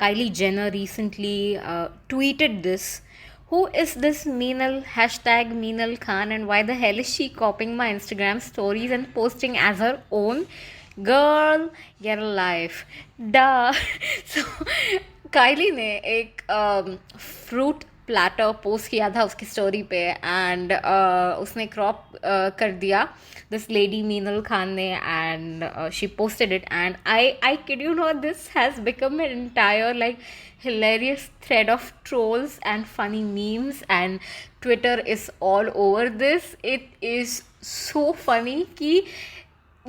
Kylie Jenner recently tweeted this. Who is this Meenal hashtag Meenal Khan, and why the hell is she copying my Instagram stories and posting as her own? Girl, get a life. Duh. So काइली ने एक fruit platter post किया था उसकी story पे and उसने crop कर दिया this lady Meenal Khan ने and she posted it and I kid you know this has become an entire like hilarious thread of trolls and funny memes, and Twitter is all over this. It is so funny कि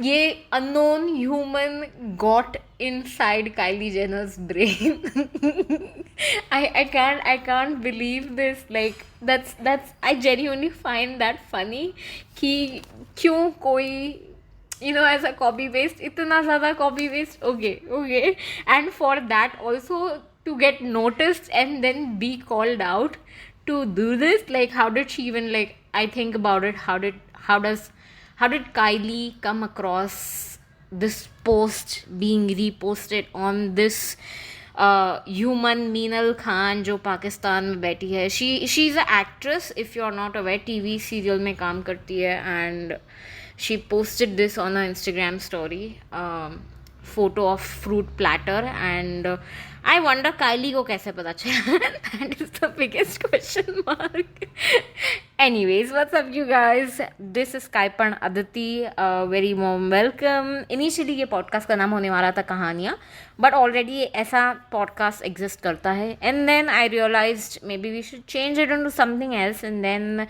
ये unknown human got inside Kylie Jenner's brain. I can't believe this. Like that's I genuinely find that funny कि क्यों कोई as a copy paste इतना ज़्यादा copy paste. Okay, and for that also to get noticed and then be called out to do this, like how did she even, like, I think about it, how did Kylie come across this post being reposted on this human Meenal Khan जो पाकिस्तान में बैठी है. She is an actress, if you are not aware. TV serial में काम करती है and she posted this on her Instagram story, photo of fruit platter, and I wonder Kylie को कैसे पता चला. That is the biggest question mark. Anyways, what's up you guys? This is Kaipan Aditi. Very warm welcome. Initially ये podcast का नाम होने वाला था कहानियाँ, but already ऐसा podcast exist करता है. And then I realized maybe we should change it into something else. And then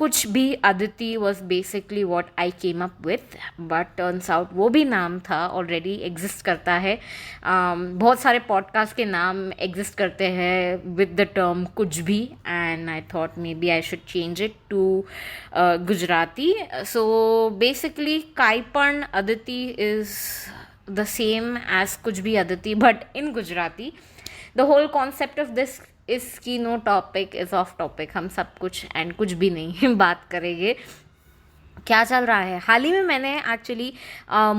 कुछ भी Aditi was basically what I came up with. But turns out वो भी नाम था, already exist करता है. बहुत सारे podcast के नाम exist करते हैं with the term कुछ भी, and I thought maybe I should change it to Gujarati. So basically Kaipan Aditi is the same as kuch bhi Aditi, but in Gujarati. The whole concept of this is कि no topic is off topic. हम सब कुछ and कुछ भी नहीं बात करेंगे. क्या चल रहा है हाल ही में? मैंने actually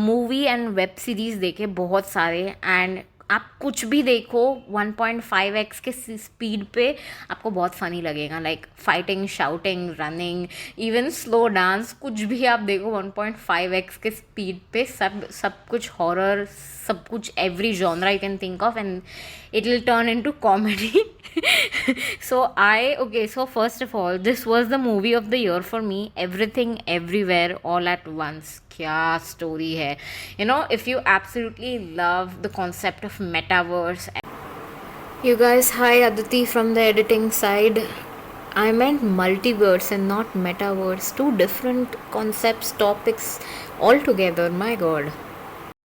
movie and web series देखे बहुत सारे, एंड आप कुछ भी देखो 1.5x के स्पीड पे आपको बहुत फ़नी लगेगा. Like fighting, shouting, running, even slow dance, कुछ भी आप देखो 1.5x के स्पीड पे. सब कुछ हॉरर, सब कुछ every genre you can think of, and it will turn into comedy. So first of all, this was the movie of the year for me. Everything Everywhere All at Once. क्या story है. If you absolutely love the concept of metaverse. You guys, hi Aditi from the editing side. I meant multiverse and not metaverse. Two different concepts, topics altogether. My God.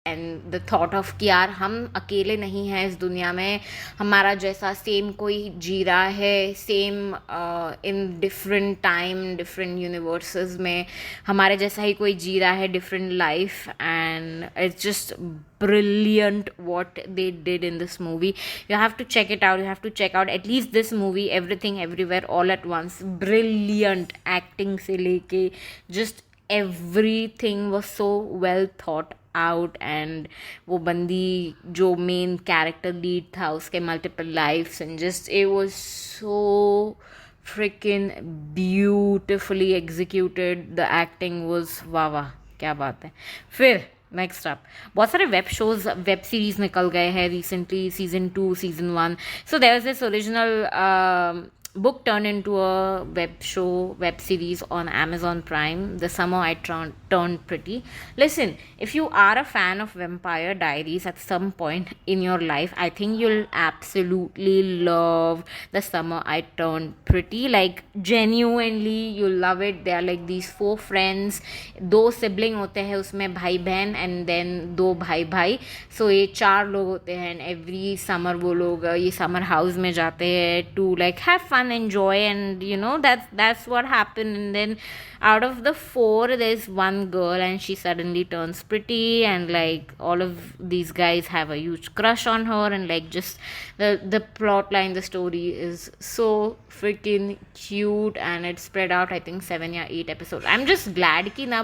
And the thought of कि यार हम अकेले नहीं हैं इस दुनिया में, हमारा जैसा सेम कोई जी रहा है, same in different time, different universes में हमारे जैसा ही कोई जी रहा है, different life. And it's just brilliant what they did in this movie. You have to check it out. You have to check out at least this movie, Everything Everywhere All at Once. Brilliant acting से लेके just everything was so well thought out. And वो बंदी जो main character lead था, उसके multiple lifes, and just it was so freaking beautifully executed. The acting was वाह, क्या बात है. फिर नेक्स्ट अप बहुत सारे वेब शोज, वेब सीरीज निकल गए हैं recently. Season 2, season 1. So there was this original book turned into a web series on Amazon Prime, The Summer I Turned Pretty. Listen, if you are a fan of Vampire Diaries at some point in your life, I think you'll absolutely love The Summer I Turned Pretty. Like genuinely you'll love it. They are like these 4 friends, 2 sibling होते हैं उसमें, भाई बहन, and then 2 भाई भाई. So ये 4 लोग होते हैं, and every summer वो लोग ये summer house में जाते हैं to like have fun fun, enjoy, and that's what happened. And then out of the four, there's one girl, and she suddenly turns pretty, and like all of these guys have a huge crush on her, and like just the plot line, the story is so freaking cute, and it's spread out, I think 7 or 8 episodes. I'm just glad कि ना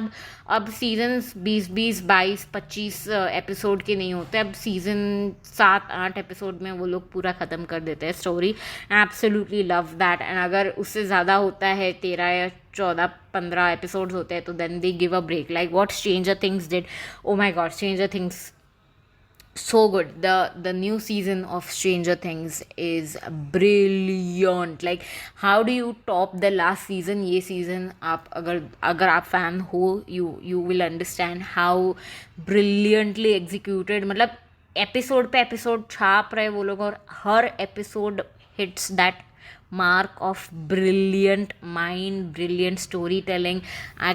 अब seasons 20 22 22 25 episode के नहीं होते, अब season 7 8 episode में वो लोग पूरा ख़त्म कर देते हैं story. Absolutely love that. And अगर उससे ज़्यादा होता है, 13 या 14 15 एपिसोड्स होते हैं, तो then they give a break, like what Stranger Things did. Oh my God, Stranger Things so good. The new season of Stranger Things is brilliant. Like, how do you top the last season? ये season आप अगर आप fan हो, you will understand how brilliantly executed. मतलब episode पे episode छाप रहे वो लोग, और हर episode hits that mark of brilliant mind, brilliant story telling.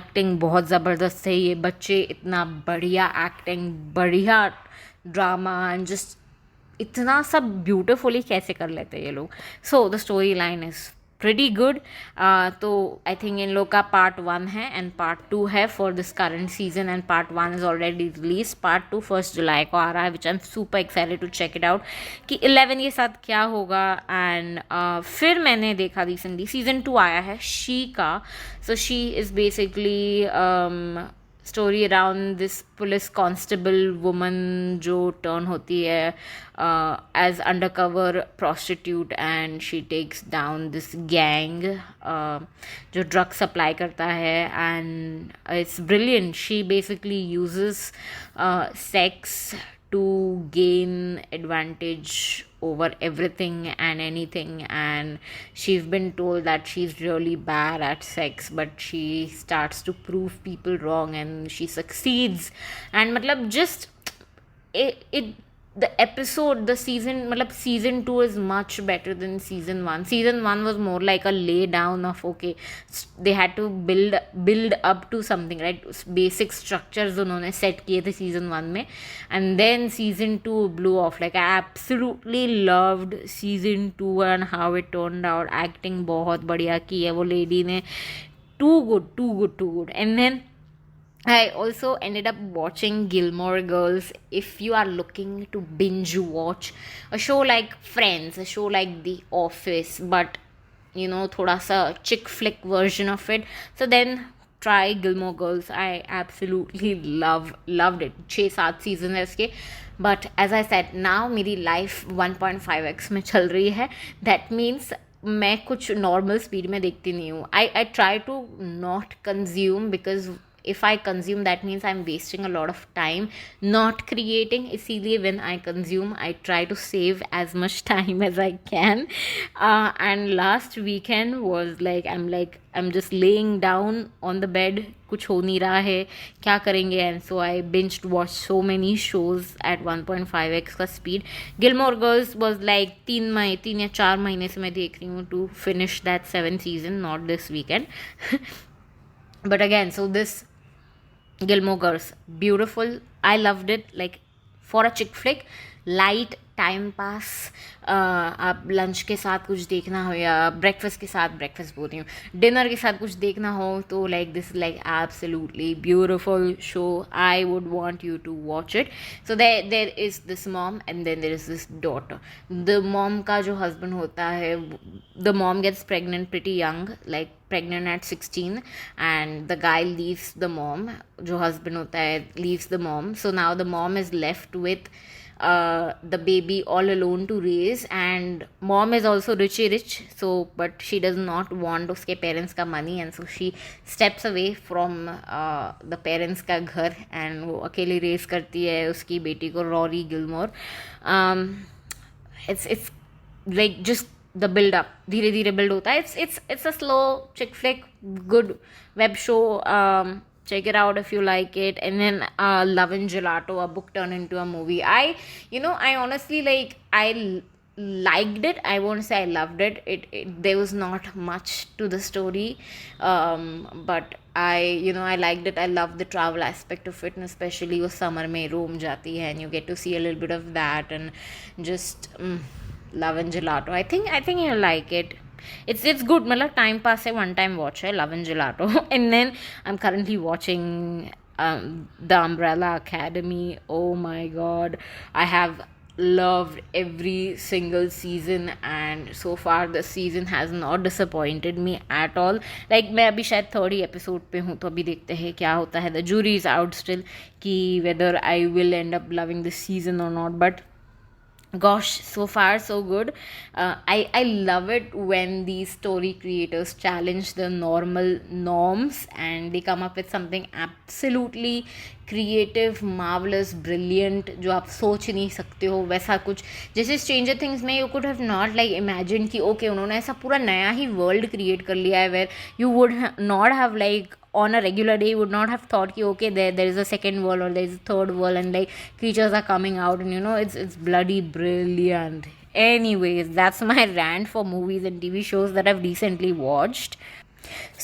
Acting बहुत ज़बरदस्त है. ये बच्चे इतना बढ़िया एक्टिंग, बढ़िया ड्रामा, एंड जस्ट इतना सब ब्यूटिफुली कैसे कर लेते हैं ये लोग. So the story line is pretty good. तो आई थिंक इन लोग का पार्ट 1 है एंड पार्ट 2 है for this current season, and part 1 is already release. Part 2 1 जुलाई को आ रहा है, which I am super excited to check it out कि 11 के साथ क्या होगा. एंड फिर मैंने देखा रिसेंटली सीजन 2 आया है शी का. So she is basically story around this police constable woman जो टर्न होती है as under cover prostitute, and she takes down this gang जो ड्रग सप्लाई करता है. And it's brilliant. She basically uses sex to gain advantage over everything and anything, and she's been told that she's really bad at sex, but she starts to prove people wrong, and she succeeds. And matlab just it the episode, the season, matlab season 2 is much better than season 1. Season 1 was more like a lay down of, okay, they had to build up to something, right? Basic structures उन्होंने set किए थे season 1 में, and then season 2 blew off. Like, I absolutely loved season 2 and how it turned out. Acting बहुत बढ़िया की है वो lady ने. Too good. And then I also ended up watching Gilmore Girls. If you are looking to binge watch a show like Friends, a show like The Office, but thoda sa chick flick version of it, so then try Gilmore Girls. I absolutely loved it. 6-7 seasons है इसके. But as I said, now मेरी life 1.5x में चल रही है. That means मैं कुछ normal speed में देखती नहीं हूँ. I try to not consume, because if I consume, that means I'm wasting a lot of time not creating. इसीलिए when I consume, I try to save as much time as I can. And last weekend was like, I'm just laying down on the bed, कुछ हो नहीं रहा है, क्या करेंगे, and so I binged watched so many shows at 1.5x का speed. Gilmore Girls was like 3 या 4 महीने से मैं देख रही हूँ to finish that 7th season, not this weekend. But again, so this Gilmore Girls, beautiful. I loved it. Like, for a chick flick, light time pass. आप lunch के साथ कुछ देखना हो, या ब्रेकफास्ट के साथ, ब्रेकफास्ट बोल रही हूँ, डिनर के साथ कुछ देखना हो, तो like this like absolutely beautiful show. I would want you to watch it. So there is this mom and then there is this daughter. The mom का जो हस्बैंड होता है, the mom gets pregnant pretty young, like pregnant at 16, and the guy leaves the mom, जो husband होता है leaves the mom. So now the mom is left with the baby all alone to raise, and mom is also rich, so but she does not want उसके parents का money, and so she steps away from the parents का घर, and वो अकेली raise करती है उसकी बेटी को, Rory Gilmore. It's like just the build up, धीरे धीरे build होता है. It's a slow chick flick, good web show. Check it out if you like it. And then Love and Gelato, a book turned into a movie. I honestly, like, I liked it. I won't say I loved it. There was not much to the story, but I liked it. I love the travel aspect of it, and especially वो summer में Rome जाती है, and you get to see a little bit of that, and just Love and Gelato. I think you'll like it. it's good. मतलब time pass है, one time watch है, Love and Gelato. And then I'm currently watching The Umbrella Academy. Oh my god, I have loved every single season, and so far the season has not disappointed me at all. Like मैं अभी शायद 30 episode पे हूँ, तो अभी देखते हैं क्या होता है. The jury is out still कि whether I will end up loving this season or not, but gosh, so far so good. I love it when these story creators challenge the normal norms and they come up with something absolutely creative, marvelous, brilliant, जो आप सोच नहीं सकते हो वैसा कुछ. जैसे stranger things में you could have not like imagine कि ओके उन्होंने ऐसा पूरा नया ही वर्ल्ड क्रिएट कर लिया है where you would not have like on a regular day you would not have thought ki okay there is a second world or there is a third world and like creatures are coming out, and you know it's bloody brilliant. Anyways, that's my rant for movies and TV shows that I've recently watched.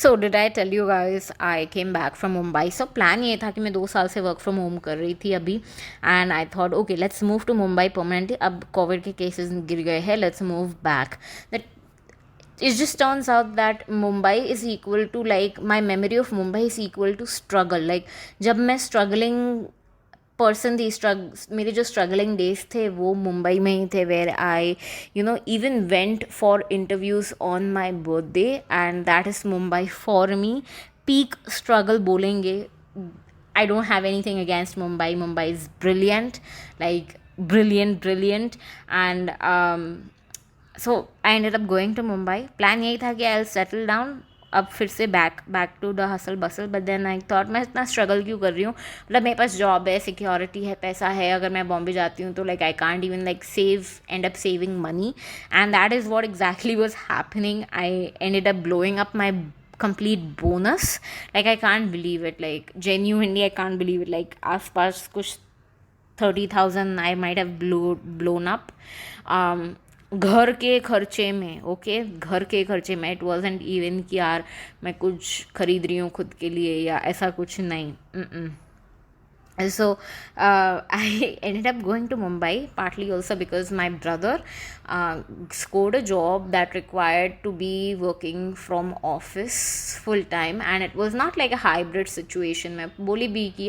So did I tell you guys I came back from Mumbai? So plan ये था कि मैं 2 साल से work from home कर रही थी अभी, and I thought okay let's move to Mumbai permanently. अब कोविड के केसेस गिर गए हैं, let's move back. That it just turns out that Mumbai is equal to like my memory of Mumbai is equal to struggle. Like जब मैं struggling person थी, मेरे जो struggling days थे वो मुंबई में ही थे, where I even went for interviews on my birthday, and that is Mumbai for me. Peak struggle बोलेंगे. I don't have anything against Mumbai. Mumbai is brilliant, like brilliant, and so I ended up going to Mumbai. Plan यही था कि I will settle down, अब फिर से back to the hustle bustle. But then I thought मैं इतना struggle क्यों कर रही हूँ, मतलब मेरे पास जॉब है, सिक्योरिटी है, पैसा है. अगर मैं बॉम्बे जाती हूँ तो like I can't even like and up saving money, and that is what exactly was happening. I ended up blowing up my complete bonus. Like I can't believe it, like genuinely I can't believe it. Like आसपास कुछ 30,000 I might have blown up. घर के खर्चे में, okay घर के खर्चे में. इट वॉजंट इवन कि यार मैं कुछ खरीद रही हूँ खुद के लिए या ऐसा कुछ नहीं. So I ended up going to Mumbai partly also because my brother scored a job that required to be working from office full time, and it was not like a hybrid situation. मैं बोली भी कि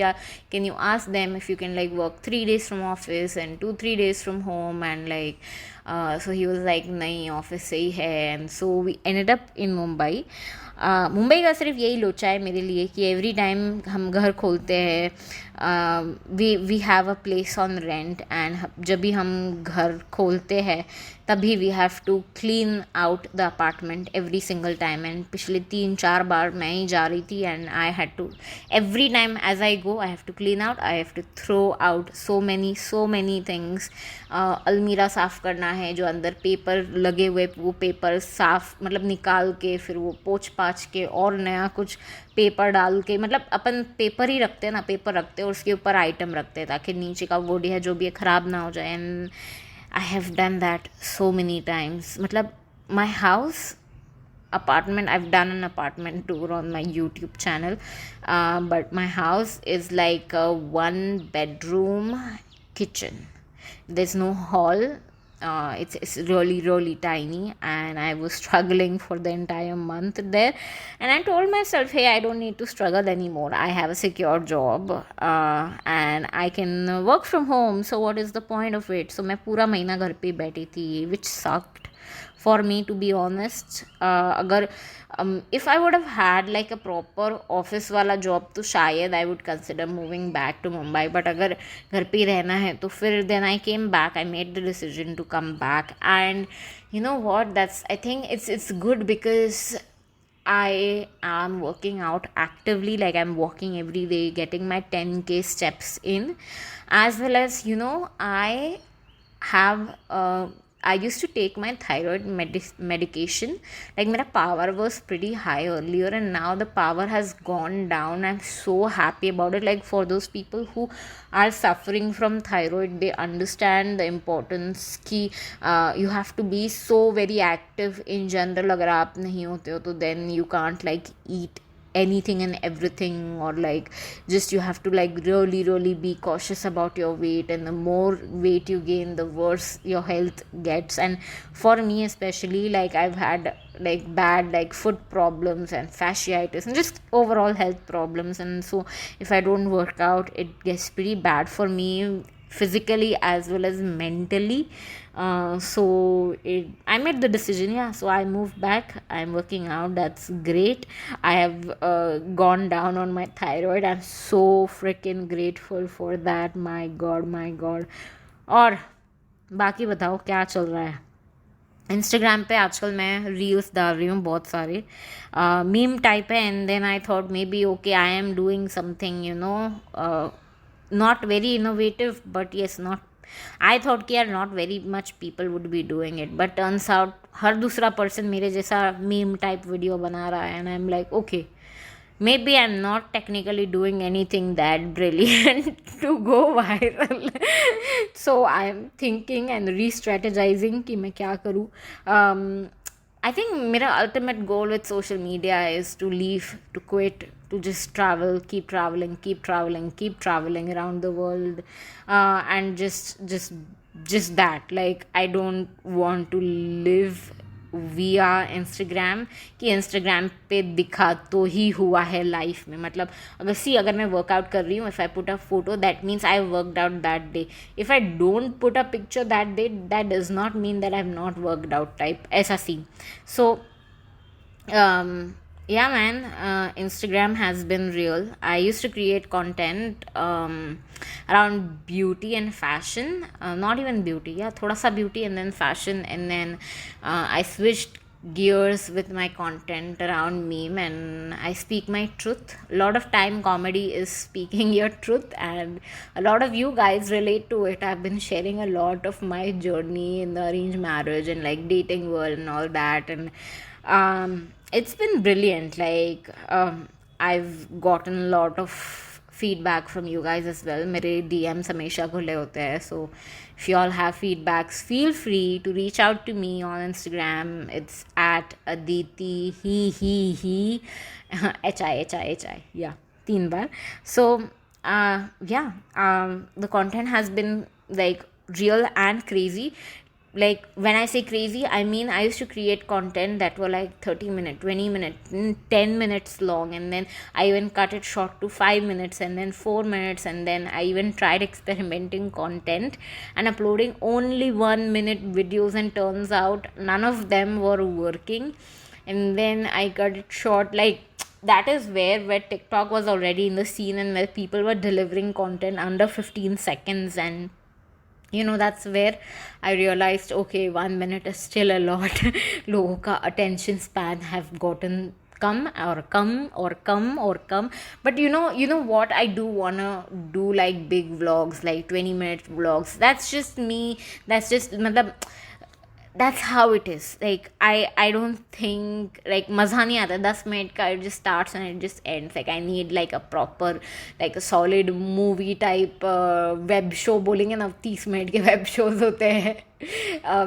can you ask them if you can like work 3 days from office and 2-3 days from home, and like so he was like नहीं office से ही है. and so we ended up in Mumbai. Mumbai का सिर्फ यही लोचा है मेरे लिए कि एवरी टाइम हम घर खोलते हैं we have a place on rent, and जब भी हम घर खोलते हैं तभी we have to clean out the apartment every single time. And पिछले 3-4 बार मैं ही जा रही थी, and I had to every time as I go I have to clean out, I have to throw out so many things. अलमीरा साफ़ करना है, जो अंदर पेपर लगे हुए वो पेपर साफ़ मतलब निकाल के फिर वो पोंछ पाछ के और नया कुछ पेपर डाल के, मतलब अपन पेपर ही रखते हैं ना, पेपर रखते हैं और उसके ऊपर आइटम रखते हैं ताकि नीचे का वुड है जो भी है ख़राब ना हो जाए. And I have done that so many times. मतलब my house apartment, I've done an apartment tour on my YouTube channel, but my house is like a 1-bedroom kitchen. There's no hall. It's really tiny, and I was struggling for the entire month there, and I told myself, hey, I don't need to struggle anymore. I have a secure job, and I can work from home, so what is the point of it? So मैं पूरा महीना घर पे बैठी थी, which sucked for me, to be honest. अगर if I would have had like a proper office वाला job तो शायद I would consider moving back to Mumbai. but अगर घर पे ही रहना है तो फिर then I came back. I made the decision to come back, and you know what, that's, I think it's good because I am working out actively. Like I'm walking every day, getting my 10K steps in, as well as I have I used to take my thyroid medication. Like my power was pretty high earlier, and now the power has gone down. I'm so happy about it. Like for those people who are suffering from thyroid, they understand the importance कि you have to be so very active in general. अगर आप नहीं होते हो तो then you can't like eat anything and everything, or like just you have to like really be cautious about your weight, and the more weight you gain the worse your health gets. And for me especially, like I've had like bad like foot problems and fasciitis and just overall health problems. And so if I don't work out, it gets pretty bad for me physically as well as mentally. I made the decision, yeah, so I moved back. I'm working out, that's great. I have gone down on my thyroid. I'm so freaking grateful for that. My god, my god. और बाकी बताओ क्या चल रहा है? Instagram पे आजकल मैं रील्स डाल रही हूँ बहुत सारे, मीम टाइप है. And then I thought maybe okay I am doing something not very innovative, but yes, not, I thought कि यार not very much people would be doing it, but turns out हर दूसरा person मेरे जैसा meme type video बना रहा है. and I'm like okay, maybe I'm not technically doing anything that brilliant to go viral. So I'm thinking and re-strategizing कि मैं क्या करूँ. I think my ultimate goal with social media is to leave, to quit, to just travel, keep traveling, keep traveling, keep traveling around the world, and just that. Like I don't want to live via Instagram कि Instagram पे दिखा तो ही हुआ है life में. मतलब अगर मैं वर्कआउट कर रही हूँ, if I put a photo that means I worked out that day. If I don't put a picture that day, that does not mean that I have not worked out type, ऐसा scene. So yeah man, Instagram has been real. I used to create content around beauty and fashion, not even beauty, yeah, thoda sa beauty and then fashion. And then I switched gears with my content around meme, and I speak my truth. A lot of time comedy is speaking your truth, and a lot of you guys relate to it. I've been sharing a lot of my journey in the arranged marriage and like dating world and all that. And it's been brilliant. Like I've gotten a lot of feedback from you guys as well. मेरे DMs हमेशा खुले होते हैं. So if you all have feedbacks, feel free to reach out to me on Instagram. It's at Aditi he hi yeah, 3 bar. So the content has been like real and crazy. Like when I say crazy, I mean I used to create content that were like 30 minutes, 20 minutes, 10 minutes long, and then I even cut it short to 5 minutes and then 4 minutes. And then I even tried experimenting content and uploading only 1 minute videos, and turns out none of them were working. And then I cut it short. Like that is where TikTok was already in the scene, and where people were delivering content under 15 seconds. And that's where I realized, okay, 1 minute is still a lot. लोगों का attention span have gotten come. But you know what, I do wanna do like big vlogs, like 20-minute vlogs. That's just me. That's just मतलब that's how it is. Like I don't think like मज़ा नहीं आता 10 minute का. It just starts and it just ends. Like I need like a proper, like a solid movie type web show. बोलेंगे ना 30 minute के web shows होते हैं,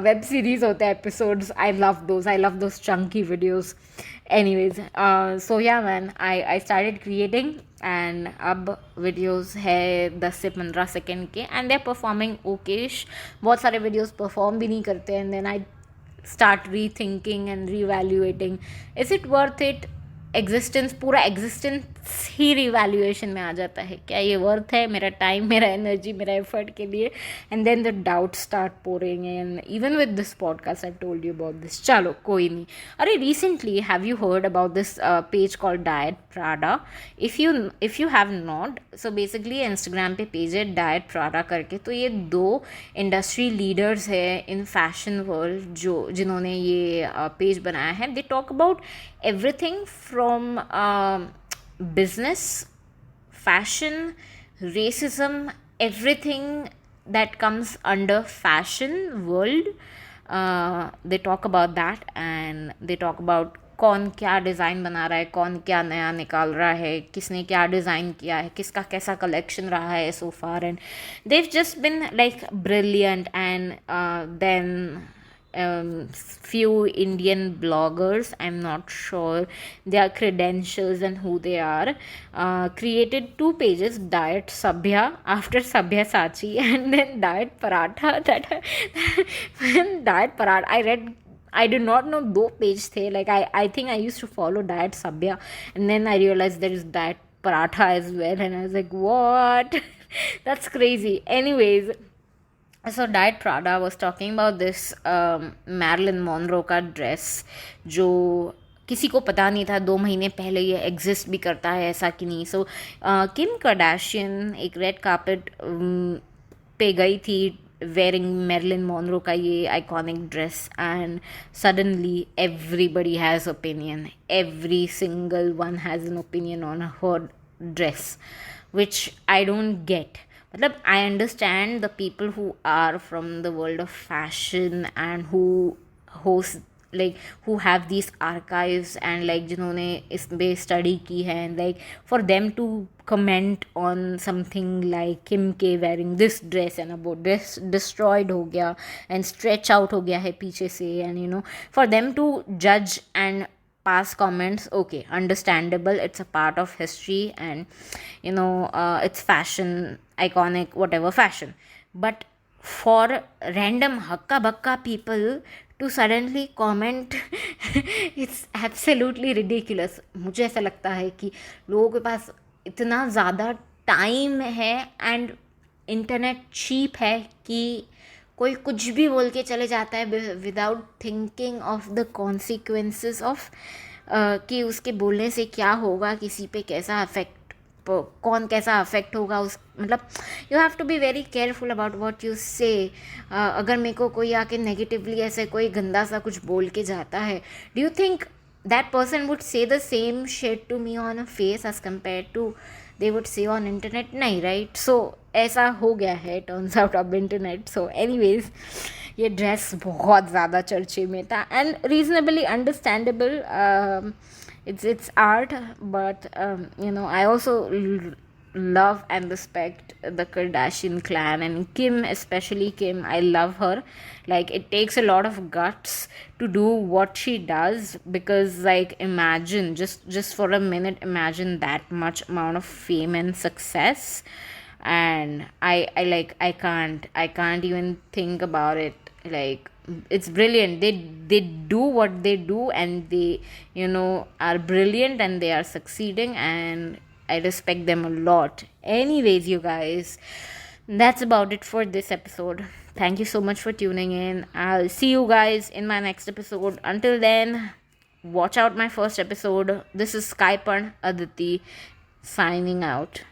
web series होते हैं, episodes. I love those chunky videos. Anyways, so yeah man, I started creating, and अब videos है 10 से 15 सेकेंड के, and they're performing okayish. बहुत सारे videos perform भी नहीं करते. And then I start rethinking and reevaluating, is it worth it? पूरा एग्जिस्टेंस ही रिवैल्यूएशन में आ जाता है. क्या ये वर्थ है मेरा टाइम, मेरा एनर्जी, मेरा एफर्ट के लिए? And then the doubt start pouring. And even with this podcast I told you about this. चलो कोई नहीं. अरे recently have you heard about this page called Diet Prada? If you have not, so basically Instagram पे page है Diet Prada करके. तो ये 2 industry leaders है इन फैशन वर्ल्ड जिन्होंने ये पेज बनाया है. They talk about everything from business, fashion, racism, everything that comes under fashion world. They talk about that, and they talk about कौन क्या डिज़ाइन बना रहा है, कौन क्या नया निकाल रहा है, किसने क्या डिज़ाइन किया है, किसका कैसा कलेक्शन रहा है so far. And they've just been like brilliant. And then few Indian bloggers, I'm not sure their credentials and who they are, created 2 pages, Diet Sabhya after Sabhyasachi, and then Diet Paratha. Diet Paratha, I did not know दो page थे. Like I think I used to follow Diet Sabya, and then I realized there is Diet Paratha as well, and I was like, what? That's crazy. Anyways, so Diet Prada was talking about this Marilyn Monroe का dress जो किसी को पता नहीं था 2 महीने पहले ये एग्जिस्ट भी करता है ऐसा कि नहीं. सो किम कार्दाशियन एक रेड कार्पेट पे गई थी wearing Marilyn Monroe का ये iconic dress, and suddenly everybody has opinion. Every single one has an opinion on her dress, which I don't get. मतलब I understand the people who are from the world of fashion and who host like who have these archives and like जिन्होंने इस पे study की है, and like for them to comment on something like Kim K wearing this dress and about dress destroyed हो गया and stretch out हो गया है पीछे से, and you know for them to judge and pass comments, okay, understandable, it's a part of history, and you know it's fashion, iconic, whatever fashion. But for random hakka bakka people to suddenly comment it's absolutely ridiculous. मुझे ऐसा लगता है कि लोगों के पास इतना ज़्यादा time है एंड इंटरनेट चीप है कि कोई कुछ भी बोल के चले जाता है without thinking of the consequences of कि उसके बोलने से क्या होगा, किसी पे कैसा अफेक्ट, कौन कैसा अफेक्ट होगा उस, मतलब you have to be very careful about what you say. अगर मेरे को कोई आके नेगेटिवली ऐसे कोई गंदा सा कुछ बोल के जाता है, do you think that person would say the same shit to me on a face as compare to they would say on internet? नहीं, right? So ऐसा हो गया है turns out of internet. So anyways, ये dress बहुत ज़्यादा चर्चे में था and reasonably understandable. It's art, but you know I also love and respect the Kardashian clan, and Kim, especially Kim, I love her. Like it takes a lot of guts to do what she does, because like imagine just for a minute, imagine that much amount of fame and success, and I can't even think about it. Like it's brilliant. They do what they do, and they, you know, are brilliant, and they are succeeding, and I respect them a lot. Anyways, you guys, that's about it for this episode. Thank you so much for tuning in. I'll see you guys in my next episode. Until then, watch out my first episode. This is Skypan Aditi signing out.